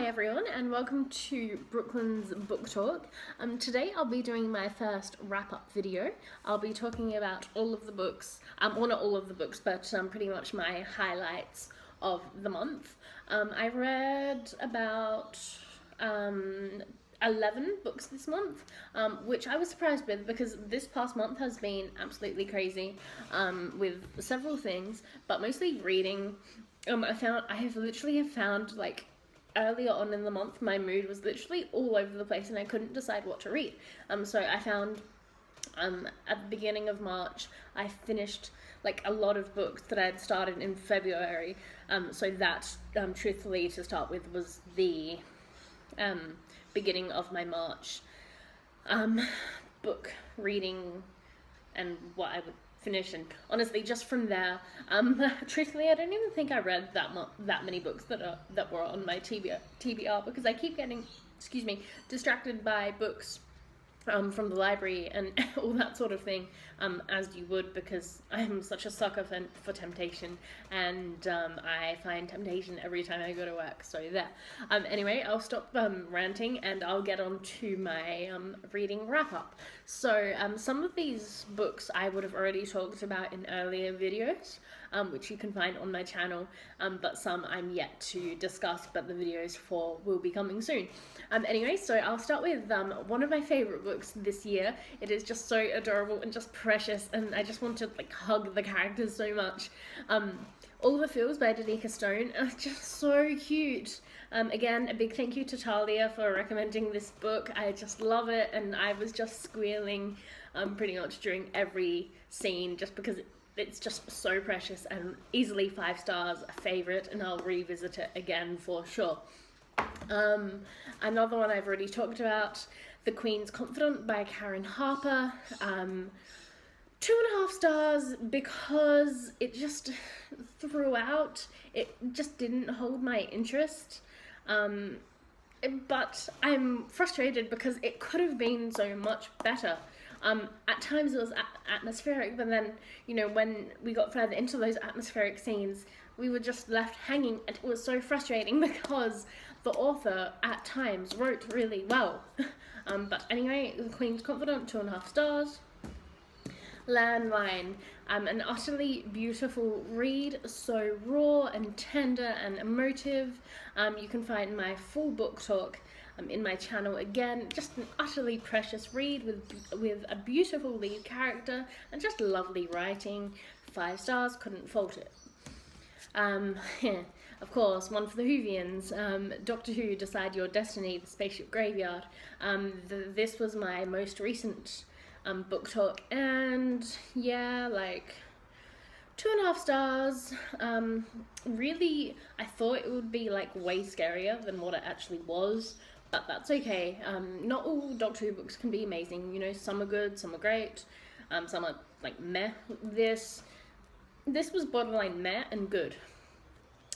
Hi everyone and welcome to Brooklyn's Book Talk. Today I'll be doing my first wrap-up video. I'll be talking about all of the books, well not all of the books, but pretty much my highlights of the month. I read about 11 books this month, which I was surprised with because this past month has been absolutely crazy with several things, but mostly reading. I have literally found like earlier on in the month my mood was literally all over the place and I couldn't decide what to read. So I found at the beginning of March I finished like a lot of books that I had started in February. So that truthfully to start with was the beginning of my March book reading and what I would finish, and honestly just from there truthfully I don't even think I read that many books that were on my TBR because I keep getting distracted by books from the library and all that sort of thing, as you would, because I'm such a sucker for temptation, and I find temptation every time I go to work, so there. Anyway, I'll stop ranting and I'll get on to my reading wrap-up. So some of these books I would have already talked about in earlier videos, which you can find on my channel, but some I'm yet to discuss, but the videos for will be coming soon. Anyway, so I'll start with one of my favorite books this year. It is just so adorable and just precious, and I just want to like hug the characters so much. All the Feels by Danica Stone are just so cute. Again, a big thank you to Talia for recommending this book. I just love it, and I was just squealing pretty much during every scene just because it's just so precious, and easily 5 stars, a favorite, and I'll revisit it again for sure. Another one I've already talked about, The Queen's Confidant by Karen Harper. 2.5 stars because it just throughout it just didn't hold my interest, but I'm frustrated because it could have been so much better. At times it was atmospheric, but then, you know, when we got further into those atmospheric scenes, we were just left hanging, and it was so frustrating because the author at times wrote really well. But anyway, The Queen's Confidant, 2.5 stars. Landline, an utterly beautiful read, so raw and tender and emotive. You can find my full book talk in my channel again. Just an utterly precious read with a beautiful lead character and just lovely writing. 5 stars, couldn't fault it. Of course, one for the Whovians, Doctor Who Decide Your Destiny, The Spaceship Graveyard. This was my most recent book talk, and yeah, like 2.5 stars. Really, I thought it would be like way scarier than what it actually was, but that's okay. Not all Doctor Who books can be amazing, you know, some are good, some are great, some are like meh. This was borderline meh and good.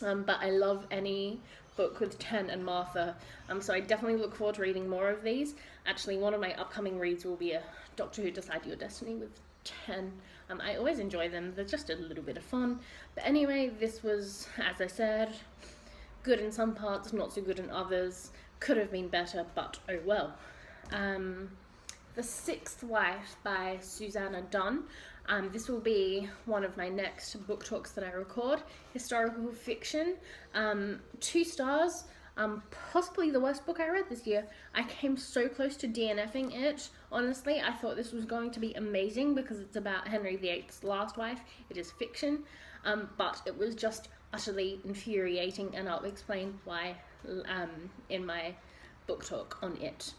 But I love any book with Ten and Martha, so I definitely look forward to reading more of these. Actually, one of my upcoming reads will be a Doctor Who Decide Your Destiny with Ten. I always enjoy them, they're just a little bit of fun. But anyway, this was, as I said, good in some parts, not so good in others. Could have been better, but oh well. The Sixth Wife by Susanna Dunn. This will be one of my next book talks that I record. Historical fiction, 2 stars. Possibly the worst book I read this year. I came so close to DNFing it. Honestly, I thought this was going to be amazing because it's about Henry VIII's last wife. It is fiction, but it was just utterly infuriating, and I'll explain why in my book talk on it.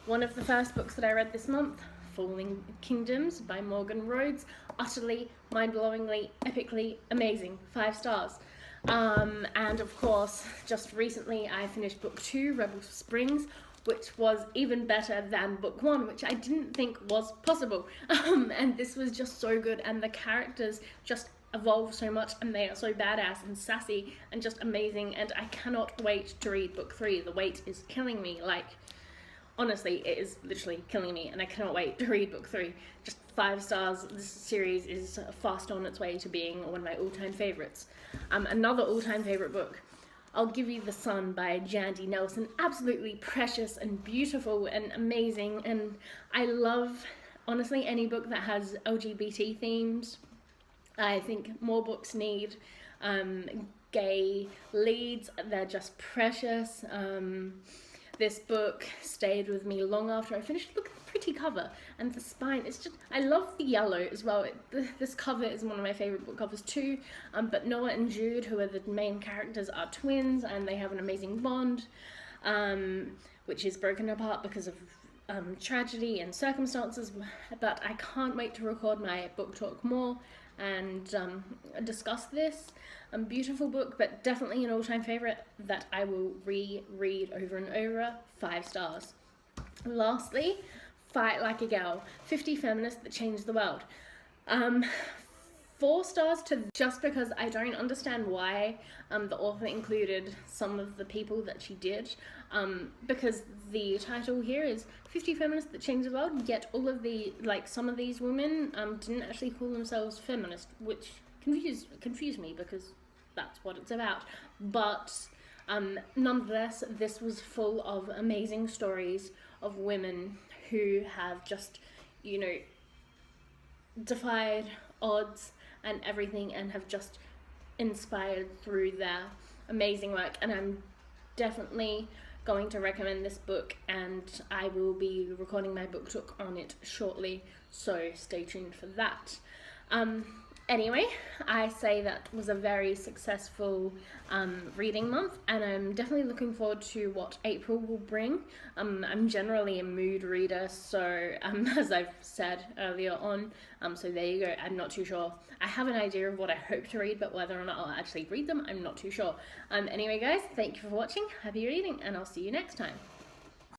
One of the first books that I read this month, Falling Kingdoms by Morgan Rhodes. Utterly, mind-blowingly, epically amazing. 5 stars. And of course, just recently I finished book 2, Rebel Springs, which was even better than book 1, which I didn't think was possible. And this was just so good, and the characters just evolve so much, and they are so badass and sassy and just amazing, and I cannot wait to read book 3. The wait is killing me, like, honestly, it is literally killing me, and I cannot wait to read book 3. Just 5 stars. This series is fast on its way to being one of my all-time favorites. Another all-time favorite book, I'll Give You the Sun by Jandy Nelson. Absolutely precious and beautiful and amazing, and I love, honestly, any book that has LGBT themes. I think more books need gay leads. They're just precious. This book stayed with me long after I finished. Look at the pretty cover and the spine. It's just, I love the yellow as well. This cover is one of my favorite book covers too. But Noah and Jude, who are the main characters, are twins, and they have an amazing bond, which is broken apart because of tragedy and circumstances. But I can't wait to record my book talk more and discuss this beautiful book, but definitely an all-time favorite that I will reread over and over. 5 stars. Lastly, Fight Like a Girl, 50 Feminists That Changed the World. 4 stars just because I don't understand why the author included some of the people that she did, because the title here is 50 Feminists That Changed the World, yet all of the, some of these women didn't actually call themselves feminist, which confused me because that's what it's about. But nonetheless, this was full of amazing stories of women who have just, defied odds and everything, and have just inspired through their amazing work. And I'm definitely going to recommend this book, and I will be recording my book talk on it shortly, so stay tuned for that. Anyway, I say that was a very successful reading month, and I'm definitely looking forward to what April will bring. I'm generally a mood reader, so as I've said earlier on, so there you go. I'm not too sure. I have an idea of what I hope to read, but whether or not I'll actually read them, I'm not too sure. Anyway guys, thank you for watching, happy reading, and I'll see you next time.